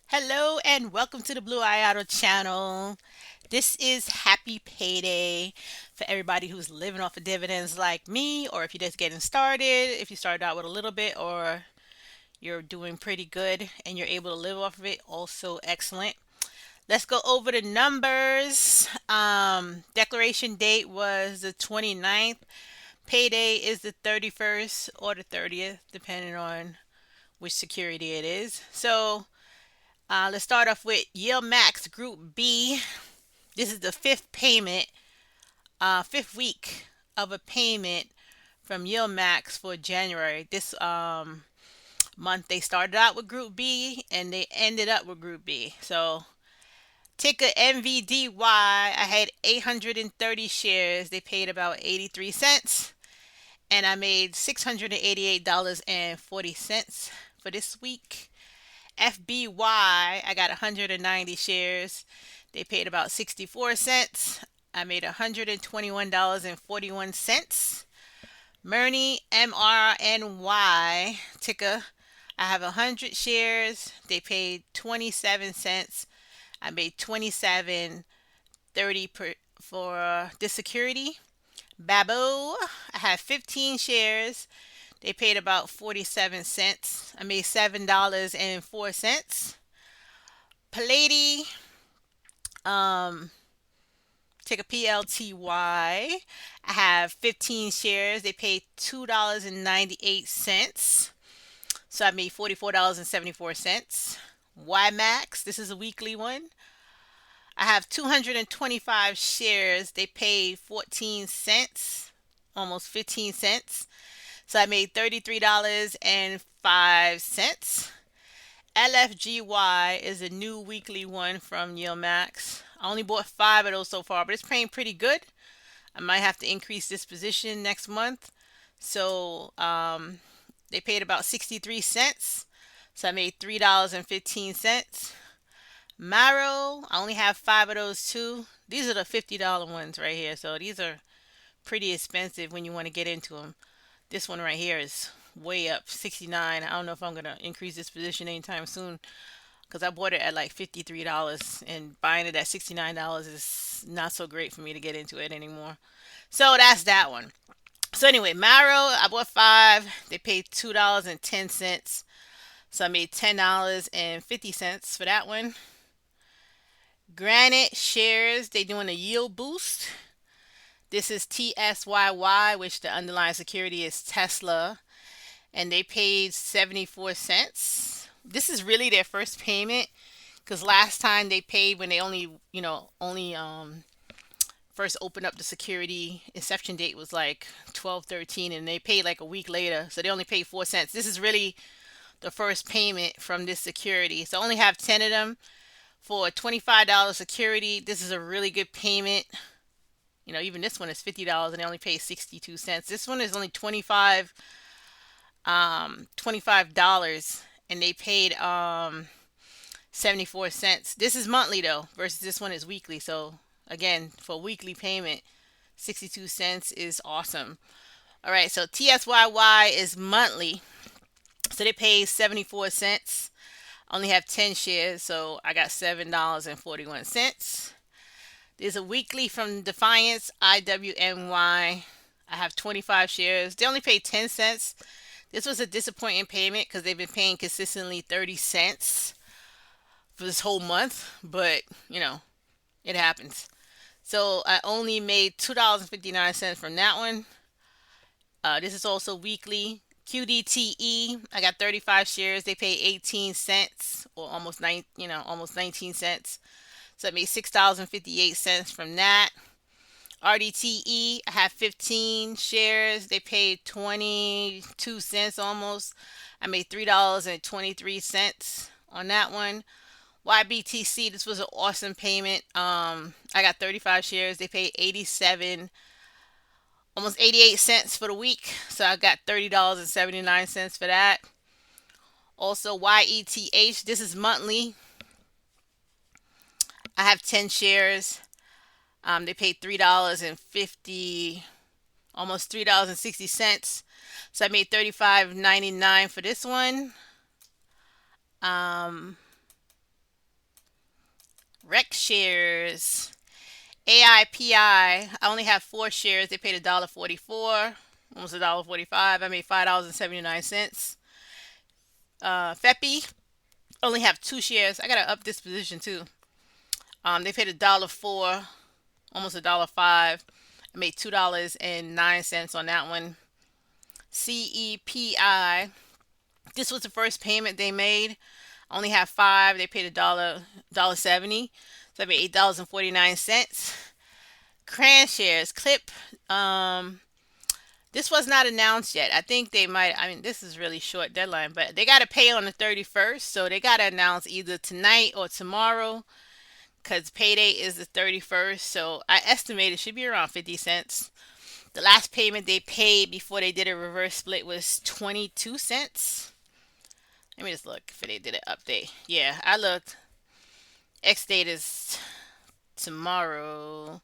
Hello and welcome to the Bluayado channel. This is Happy Payday for everybody who's living off of dividends like me, or if you're just getting started, if you started out with a little bit, or you're doing pretty good and you're able to live off of it, also excellent. Let's go over the numbers. Declaration date was the 29th. Payday is the 31st or the 30th, depending on which security it is. Let's start off with Yield Max Group B. This is the fifth payment, fifth week of a payment from Yield Max for January. This month they started out with Group B and they ended up with Group B. So ticker NVDY. I had 830 shares. They paid about 83 cents, and I made $688.40 for this week. FBY, I got 190 shares. They paid about 64 cents. I made $121.41. Murny, MRNY, ticker. I have 100 shares. They paid 27 cents. I made 27.30 per for this security. Babo, I have 15 shares. They paid about 47 cents. I made $7.04. Pallady, um, ticker PLTY. I have 15 shares. They paid $2.98. So I made $44.74. YMAX, this is a weekly one. I have 225 shares. They paid 14 cents, almost 15 cents. So I made $33.05. LFGY is a new weekly one from Yield Max. I only bought five of those so far, but it's paying pretty good. I might have to increase this position next month. They paid about 63 cents. So I made $3.15. Marrow, I only have five of those too. These are the $50 ones right here. So these are pretty expensive when you want to get into them. This one right here is way up, 69. I don't know if I'm going to increase this position anytime soon because I bought it at like $53, and buying it at $69 is not so great for me to get into it anymore. So that's that one. So anyway, Marrow, I bought five. They paid $2.10. So I made $10.50 for that one. Granite shares, they doing a yield boost. This is TSYY, which the underlying security is Tesla, and they paid 74 cents. This is really their first payment because last time they paid when they only first opened up the security. Inception date was like 12/13, and they paid like a week later, so they only paid 4 cents. This is really the first payment from this security. So I only have 10 of them for a $25 security. This is a really good payment. Even this one is $50 and they only pay 62 cents. This one is only $25 and they paid 74 cents. This is monthly though versus this one is weekly. So again, for weekly payment, 62 cents is awesome. All right, so TSYY is monthly. So they pay 74 cents. I only have 10 shares, so I got $7.41. There's a weekly from Defiance, IWNY. I have 25 shares. They only paid 10 cents. This was a disappointing payment because they've been paying consistently 30 cents for this whole month, but it happens. So I only made $2.59 from that one. This is also weekly. QDTE, I got 35 shares. They pay 18 cents or almost 19 cents. So I made $6.58 from that. RDTE, I have 15 shares. They paid 22 cents almost. I made $3.23 on that one. YBTC, this was an awesome payment. I got 35 shares. They paid 87, almost 88 cents for the week. So I got $30.79 for that. Also YETH, this is monthly. I have 10 shares. They paid $3.50, almost $3.60. So I made $35.99 for this one. Um, Rec shares. AIPI. I only have 4 shares. They paid $1.44, almost $1.45. I made $5.79. FEPI. Only have 2 shares. I gotta up this position too. They paid $1.04, almost $1.05. I made $2.09 on that one. CEPI. This was the first payment they made. I only have 5. They paid $1.70. So I made $8.49. Cran shares. Clip. This was not announced yet. I think they might. I mean, this is really short deadline, but they got to pay on the 31st. So they got to announce either tonight or tomorrow because payday is the 31st. So I estimate it should be around 50 cents. The last payment they paid before they did a reverse split was 22 cents. Let me just look if they did an update. Yeah, I looked. X date is tomorrow.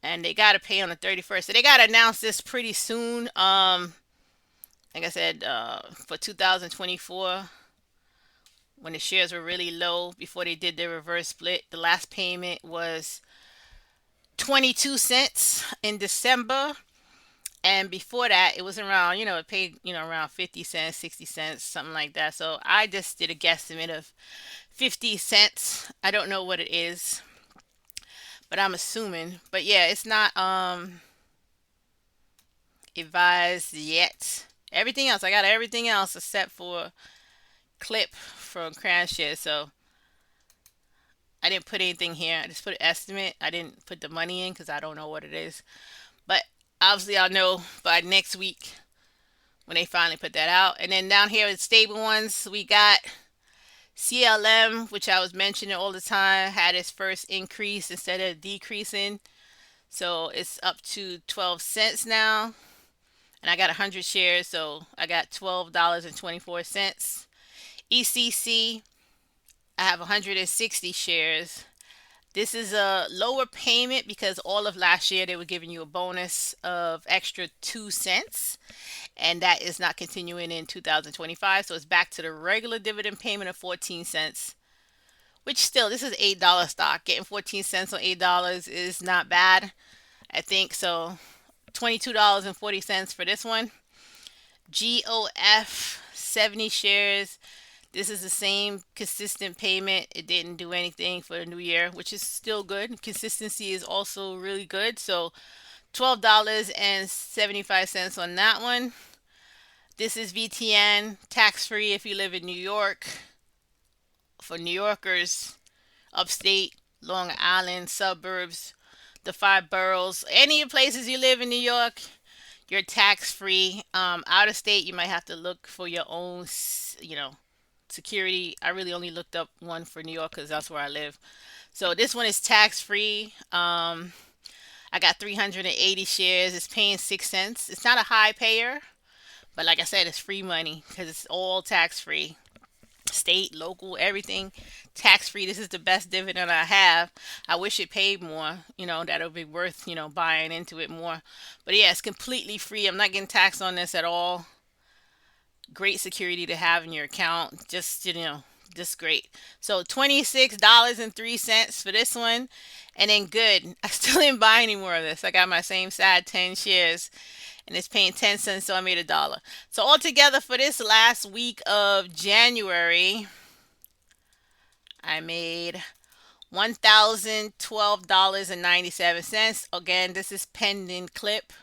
And they got to pay on the 31st. So they got to announce this pretty soon. Like I said, for 2024, when the shares were really low before they did their reverse split, the last payment was 22 cents in December. And before that, it was around, it paid, around 50 cents, 60 cents, something like that. So I just did a guesstimate of 50 cents. I don't know what it is, but I'm assuming. But yeah, it's not advised yet. Everything else, I got everything else except for clip from Crashshare. So I didn't put anything here. I just put an estimate. I didn't put the money in because I don't know what it is. But obviously, I'll know by next week when they finally put that out. And then down here with stable ones, we got CLM, which I was mentioning all the time, had its first increase instead of decreasing. So it's up to 12 cents now. And I got 100 shares, so I got $12.24. ECC, I have 160 shares. This is a lower payment because all of last year they were giving you a bonus of extra 2 cents. And that is not continuing in 2025. So it's back to the regular dividend payment of 14 cents. Which still, this is $8 stock. Getting 14 cents on $8 is not bad, I think. So $22.40 for this one. GOF, 70 shares. This is the same consistent payment. It didn't do anything for the new year, which is still good. Consistency is also really good. So $12.75 on that one. This is VTN, tax free if you live in New York. For New Yorkers, upstate, Long Island, suburbs, the 5 boroughs, any places you live in New York, you're tax free. Out of state, you might have to look for your own, security. I really only looked up one for New York because that's where I live. So this one is tax free. I got 380 shares. It's paying 6 cents. It's not a high payer, but like I said, it's free money because it's all tax free. State, local, everything tax free. This is the best dividend I have. I wish it paid more, that would be worth, buying into it more. But yeah, it's completely free. I'm not getting taxed on this at all. Great security to have in your account. Just great. So $26.03 for this one. And then good. I still didn't buy any more of this. I got my same side 10 shares and it's paying 10 cents, so I made $1. So altogether for this last week of January, I made $1,012.97. Again, this is pending clip.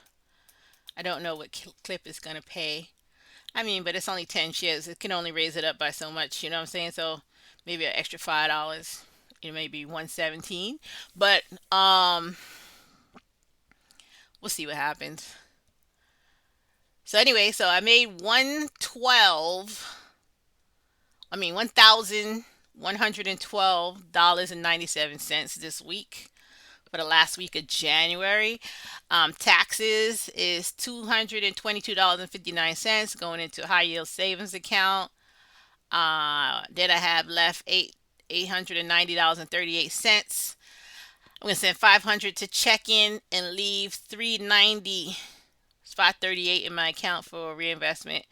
I don't know what clip is going to pay. I mean, but it's only 10 shares. It can only raise it up by so much, you know what I'm saying? So maybe an extra $5. It may be 117. But we'll see what happens. So anyway, so I made 112. I mean $1,112.97 this week for the last week of January. Taxes is $222.59 going into a high yield savings account. Then I have left $890.38. I'm gonna send 500 to check in and leave 390. 538 in my account for reinvestment,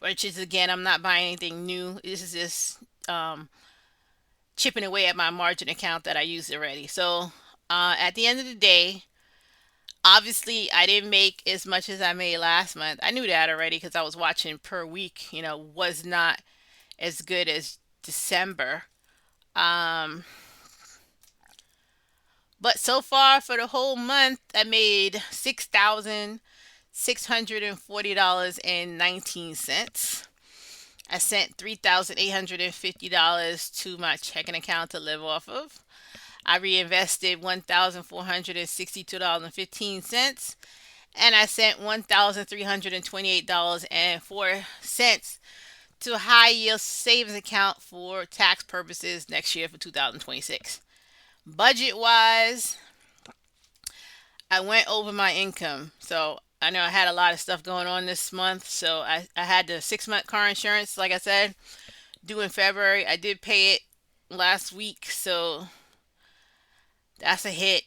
which is again, I'm not buying anything new. This is just chipping away at my margin account that I used already. So at the end of the day, obviously I didn't make as much as I made last month. I knew that already because I was watching per week. Was not as good as December. Um, but so far for the whole month, I made $6,640.19. I sent $3,850 to my checking account to live off of. I reinvested $1,462.15, and I sent $1,328.04 to a high yield savings account for tax purposes next year for 2026. Budget wise, I went over my income. So I know I had a lot of stuff going on this month. So I had the 6 month car insurance, like I said, due in February. I did pay it last week. So that's a hit.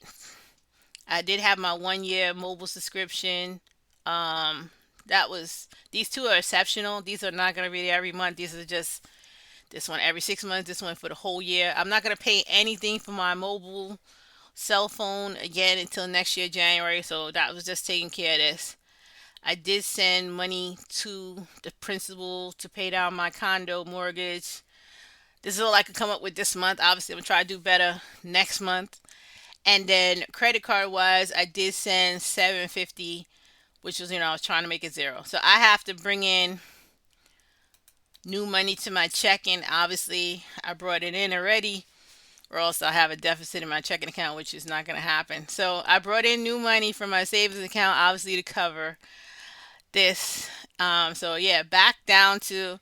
I did have my 1 year mobile subscription. Um, that was, these two are exceptional. These are not going to be there every month. These are just this one every 6 months, this one for the whole year. I'm not going to pay anything for my mobile cell phone again until next year, January. So that was just taking care of this. I did send money to the principal to pay down my condo mortgage. This is all I could come up with this month. Obviously, I'm going to try to do better next month. And then credit card wise, I did send 750, which was, I was trying to make it zero. So I have to bring in new money to my checking. Obviously, I brought it in already, or else I'll have a deficit in my checking account, which is not going to happen. So I brought in new money from my savings account, obviously, to cover this. So yeah, back down to,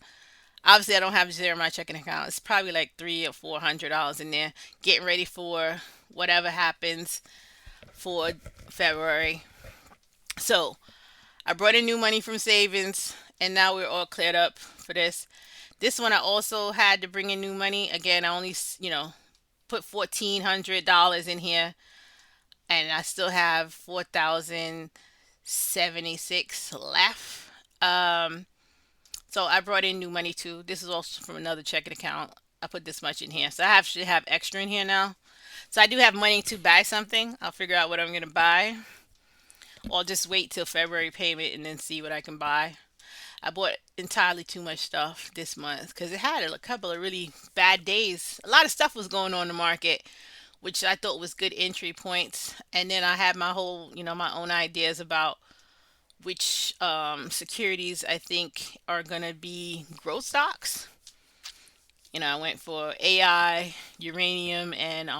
obviously I don't have zero in my checking account. It's probably like $300 or $400 in there, getting ready for whatever happens for February. So I brought in new money from savings, and now we're all cleared up for this. This one I also had to bring in new money. Again, I only, put $1,400 in here, and I still have 4,076 left. Um, so I brought in new money too. This is also from another checking account. I put this much in here, so should have extra in here now. So I do have money to buy something. I'll figure out what I'm gonna buy, or just wait till February payment and then see what I can buy. I bought entirely too much stuff this month because it had a couple of really bad days. A lot of stuff was going on in the market, which I thought was good entry points. And then I had my whole, my own ideas about which securities I think are going to be growth stocks. I went for AI, uranium, and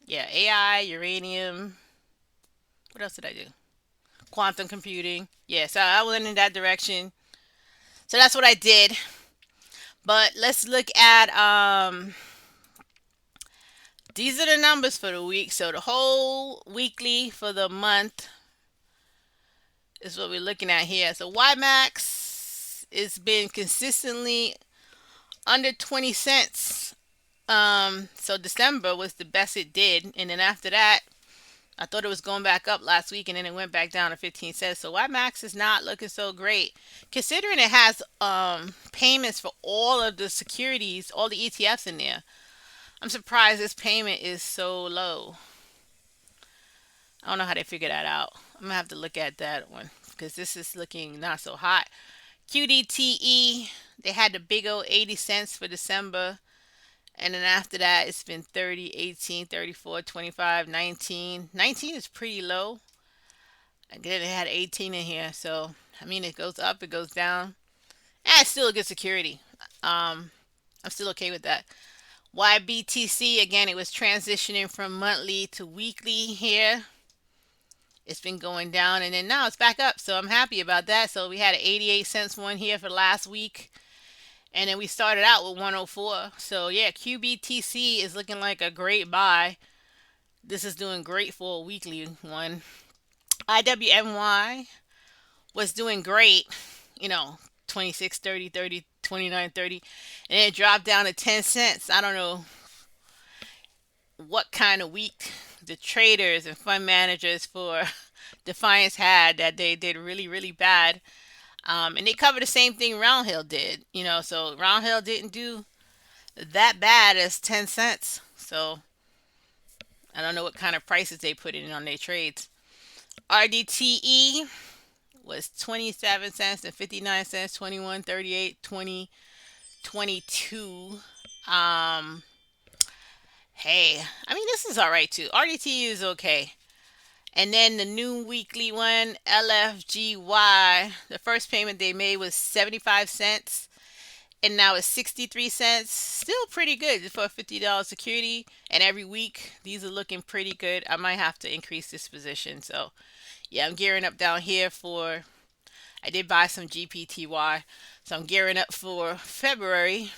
yeah, AI, uranium. What else did I do? Quantum computing. Yeah, so I went in that direction. So that's what I did. But let's look at these are the numbers for the week. So the whole weekly for the month is what we're looking at here. So YMAX has been consistently under 20 cents. So December was the best it did, and then after that, I thought it was going back up last week, and then it went back down to 15 cents. So YMAX is not looking so great, considering it has payments for all of the securities, all the ETFs in there. I'm surprised this payment is so low. I don't know how they figure that out. I'm gonna have to look at that one because this is looking not so hot. QDTE, they had the big old 80 cents for December. And then after that, it's been 30, 18, 34, 25, 19. 19 is pretty low. Again, it had 18 in here. So, I mean, it goes up, it goes down. And it's still a good security. I'm still okay with that. YBTC, again, it was transitioning from monthly to weekly here. It's been going down, and then now it's back up. So I'm happy about that. So we had an 88 cents one here for last week. And then we started out with 104. So yeah, QBTC is looking like a great buy. This is doing great for a weekly one. IWMY was doing great, you know, 26, 30, 30, 29, 30. And then it dropped down to 10 cents. I don't know what kind of week the traders and fund managers for Defiance had that they did really, really bad. And they covered the same thing Roundhill did, so Roundhill didn't do that bad as 10 cents. So I don't know what kind of prices they put in on their trades. RDTE was 27 cents and 59 cents, 21, 38, 20, 22. Um, hey, I mean, this is all right too. RDTE is okay. And then the new weekly one, LFGY, the first payment they made was 75 cents and now it's 63 cents. Still pretty good for a $50 security. And every week, these are looking pretty good. I might have to increase this position. So, yeah, I'm gearing up down here for. I did buy some GPTY. So I'm gearing up for February.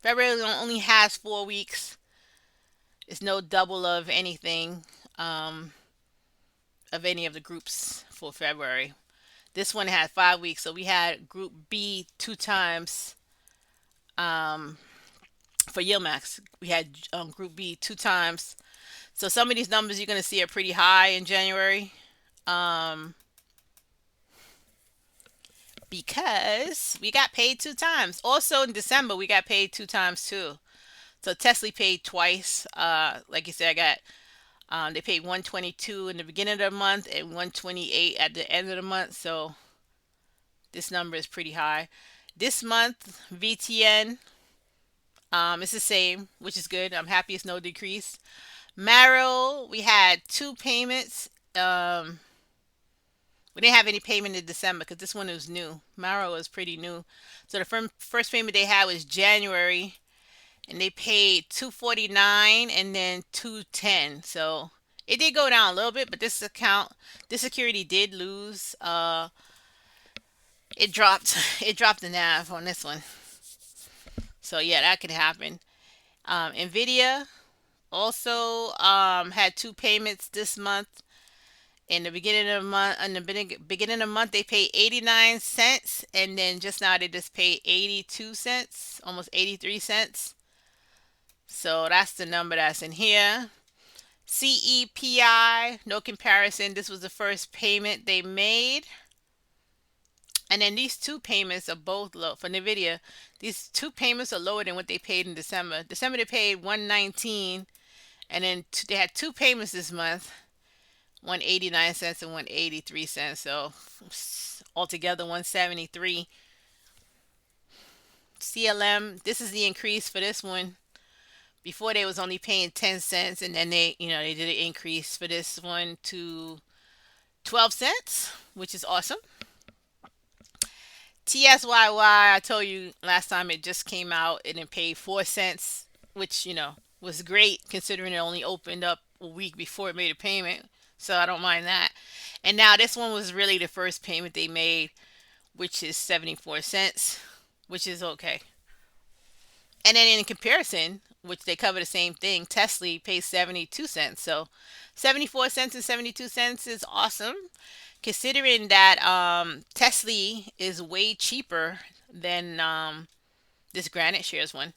February only has 4 weeks. It's no double of anything of any of the groups for February. This one had 5 weeks. So we had Group B 2 times for Yilmax. We had Group B 2 times. So some of these numbers you're going to see are pretty high in January because we got paid 2 times. Also in December, we got paid 2 times too. So Tesla paid twice. Like you said, I got they paid 122 in the beginning of the month and 128 at the end of the month. So this number is pretty high. This month, VTN it's the same, which is good. I'm happy it's no decrease. Marrow, we had 2 payments. We didn't have any payment in December because this one was new. Marrow was pretty new. So the first payment they had was January, and they paid 249 and then 210. So it did go down a little bit, but this security did lose. It dropped. It dropped the nav on this one. So yeah, that could happen. Nvidia also had 2 payments this month. In the beginning of the month, beginning of the month, they paid 89 cents, and then just now they just paid 82 cents, almost 83 cents. So that's the number that's in here. CEPI, no comparison. This was the first payment they made. And then these 2 payments are both low for Nvidia. These 2 payments are lower than what they paid in December. December they paid 119, and then they had 2 payments this month, 189 cents and 183 cents. So altogether 173. CLM, this is the increase for this one. Before they was only paying 10 cents, and then they did an increase for this one to 12 cents, which is awesome. TSYY, I told you last time it just came out and it paid 4 cents, which, was great considering it only opened up a week before it made a payment. So I don't mind that. And now this one was really the first payment they made, which is 74 cents, which is okay. And then in comparison, which they cover the same thing, Tesla pays 72 cents. So 74 cents and 72 cents is awesome considering that Tesla is way cheaper than this Granite Shares one.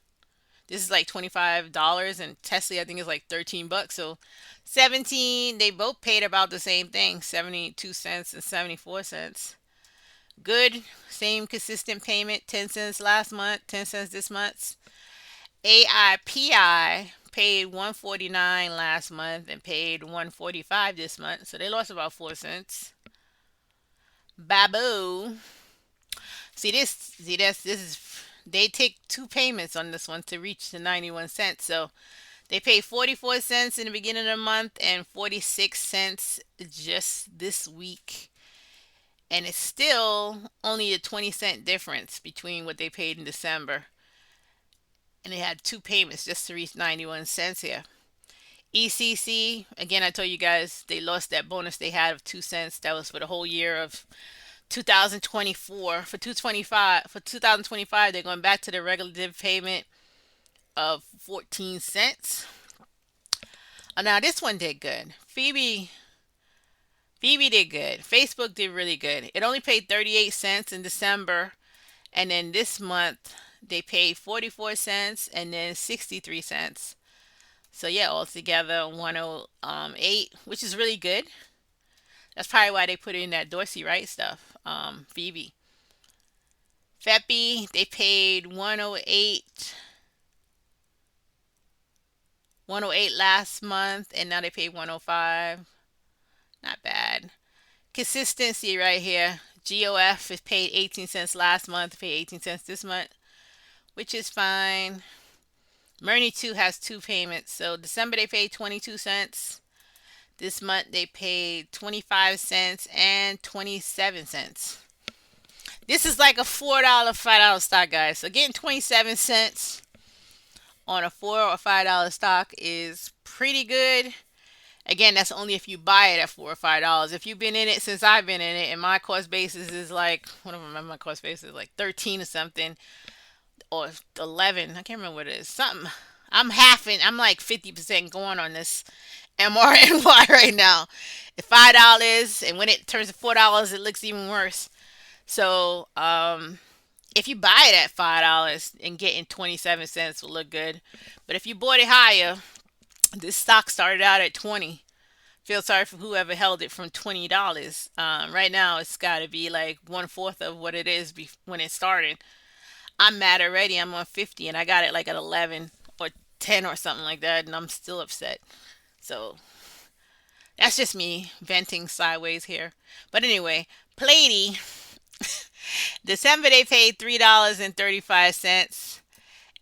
This is like $25 and Tesla I think is like 13 bucks. So 17, they both paid about the same thing, 72 cents and 74 cents. Good, same consistent payment, 10 cents last month, 10 cents this month. AIPI paid 149 last month and paid 145 this month. So they lost about 4 cents. Babu. This is they take 2 payments on this one to reach the 91 cents. So they paid 44 cents in the beginning of the month and 46 cents just this week. And it's still only a 20-cent difference between what they paid in December. And they had 2 payments just to reach 91 cents here. ECC, again, I told you guys they lost that bonus they had of 2 cents. That was for the whole year of 2024. For 2025, they're going back to the regular div payment of 14 cents. Now this one did good. Phoebe did good. Facebook did really good. It only paid 38 cents in December, and then this month they paid 44 cents and then 63 cents. So yeah, altogether 108, which is really good. That's probably why they put in that Dorsey Wright stuff. Phoebe. Feppy, they paid 108 108 last month, and now they paid 105. Not bad. Consistency right here. GOF is paid 18 cents last month, paid 18 cents this month, which is fine. Murney 2 has two payments. So December they paid 22 cents. This month they paid 25 cents and 27 cents. This is like a $4, $5 stock, guys. So getting 27 cents on a $4 or $5 stock is pretty good. Again, that's only if you buy it at $4 or $5. If you've been in it since I've been in it, and my cost basis is like, what do I remember? My cost basis is like 13 or something, or 11. I can't remember what it is. Something. I'm halving. I'm like 50% going on this MRNY right now. At $5, and when it turns to $4, it looks even worse. So, if you buy it at $5 and getting 27 cents will look good. But if you bought it higher, this stock started out at 20. Feel sorry for whoever held it from $20. Right now, it's got to be like one fourth of what it is when it started. I'm mad already. I'm on 50, and I got it like at 11 or 10 or something like that, and I'm still upset. So that's just me venting sideways here. But anyway, Platy, December they paid $3.35,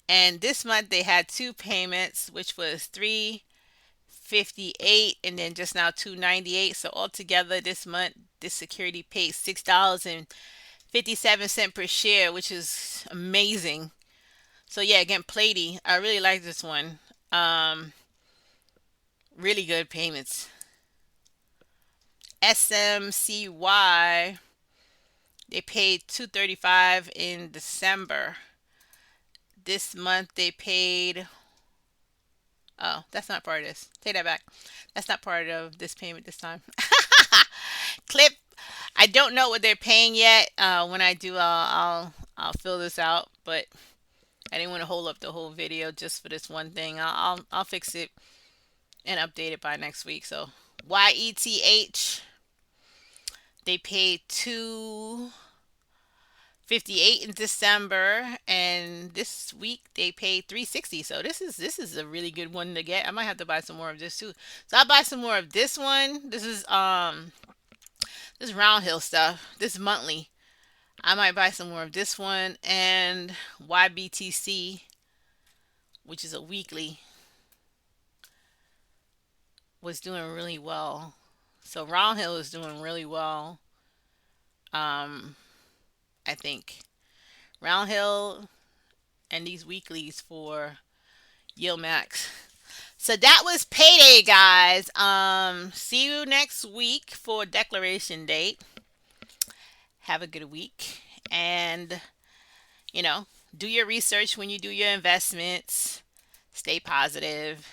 and this month they had two payments, which was 358 and then just now 298. So altogether this month this security paid $6.57 per share, which is amazing. So yeah, again, Platy, I really like this one. Um, really good payments. SMCY, they paid 235 in December. This month they paid, oh, that's not part of this. Take that back. That's not part of this payment this time. Clip. I don't know what they're paying yet. When I do, I'll fill this out. But I didn't want to hold up the whole video just for this one thing. I'll fix it and update it by next week. So YETH, they paid 258 in December, and this week they paid 360. So this is a really good one to get. I might have to buy some more of this too. So I'll buy some more of this one. This Roundhill stuff. This monthly. I might buy some more of this one, and YBTC, which is a weekly, was doing really well. So Roundhill is doing really well. Um, I think Roundhill and these weeklies for Yield Max. So that was payday, guys. See you next week for declaration date. Have a good week, and you know, do your research when you do your investments. Stay positive.